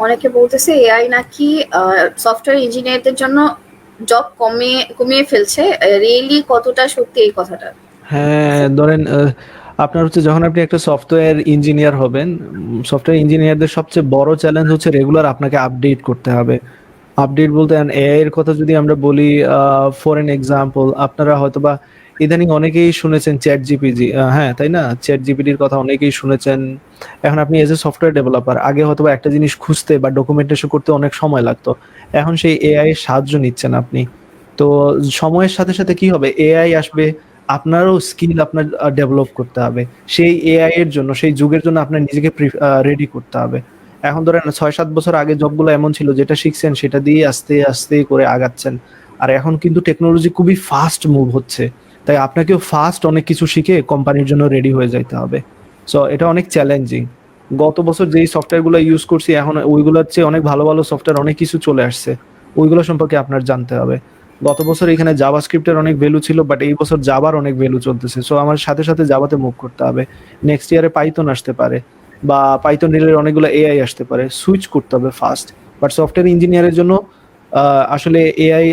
অনেকে বলতেছে এআই নাকি সফটওয়্যার ইঞ্জিনিয়ারদের জন্য জব কমিয়ে ফেলছে। রিয়েলি কতটা সত্যি এই কথাটা? হ্যাঁ, ধরেন আপনার হচ্ছে যখন আপনি একটা সফটওয়্যার ইঞ্জিনিয়ার হবেন, সফটওয়্যার ইঞ্জিনিয়ারদের সবচেয়ে বড় চ্যালেঞ্জ হচ্ছে রেগুলার আপনাকে আপডেট করতে হবে। আপডেট বলতে এআই এর কথা যদি আমরা বলি, ফর এন এক্সাম্পল, আপনারা হয়তোবা ইদানিং অনেকেই শুনেছেন চ্যাট জিপিটি, হ্যাঁ তাই না? চ্যাট জিপিটির কথা অনেকেই শুনেছেন। এখন আপনি এজ এ সফটওয়্যার ডেভেলপার, আগে হয়তোবা একটা জিনিস খুঁজতে বা ডকুমেন্টেশন করতে অনেক সময় লাগতো। এখন সেই এআই এর সাহায্য নিচ্ছেন আপনি। তো সময়ের সাথে সাথে কি হবে, এআই আসবে, আপনারও স্কিল আপনার ডেভেলপ করতে হবে। সেই এআই এর জন্য, সেই যুগের জন্য আপনার নিজেকে রেডি করতে হবে। এখন ধরেন ৬-৭ বছর আগে জবগুলো এমন ছিল, যেটা শিখছেন সেটা দিয়ে আস্তে আস্তে করে আগাচ্ছেন। আর এখন কিন্তু টেকনোলজি খুবই ফাস্ট মুভ হচ্ছে। তাই আপনাকেও ফাস্ট অনেক কিছু শিখে কোম্পানির জন্য রেডি হয়ে যাইতে হবে। সো এটা অনেক চ্যালেঞ্জিং। গত বছর যেই সফটওয়্যার গুলো ইউজ করছি, এখন ওইগুলোর চেয়ে অনেক ভালো ভালো সফটওয়্যার অনেক কিছু চলে আসছে। ওইগুলো সম্পর্কে আপনার জানতে হবে। গত বছর এখানে জাভাস্ক্রিপ্টের অনেক ভ্যালু ছিল, বাট এই বছর জাভার অনেক ভ্যালু চলতেছে। সো আমার সাথে সাথে জাভাতে মুভ করতে হবে। নেক্সট ইয়ারে পাইথন আসতে পারে, বা পাইথন রিলেটেড অনেকগুলো এআই আসতে পারে। সুইচ করতে হবে ফাস্ট। বাট সফটওয়্যার ইঞ্জিনিয়ারের জন্য আসলে এআই,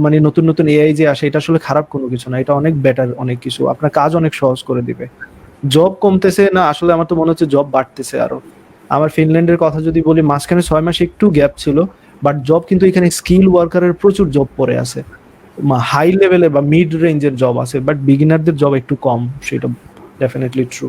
মানে নতুন নতুন এআই যে আসে, এটা আসলে খারাপ কোনো কিছু না। এটা অনেক বেটার, অনেক কিছু আপনার কাজ অনেক সহজ করে দিবে। জব কমতেছে না, আসলে আমার তো মনে হচ্ছে জব বাড়তেছে আরো। আমার ফিনল্যান্ডের কথা যদি বলি, মাঝখানে ৬ মাস একটু গ্যাপ ছিল, বাট জব কিন্তু এখানে স্কিল ওয়ার্কারের প্রচুর জব পড়ে আছে। হাই লেভেলে বা মিড রেঞ্জের জব আছে, বাট বিগিনারদের জব একটু কম, সেটা ডেফিনেটলি ট্রু।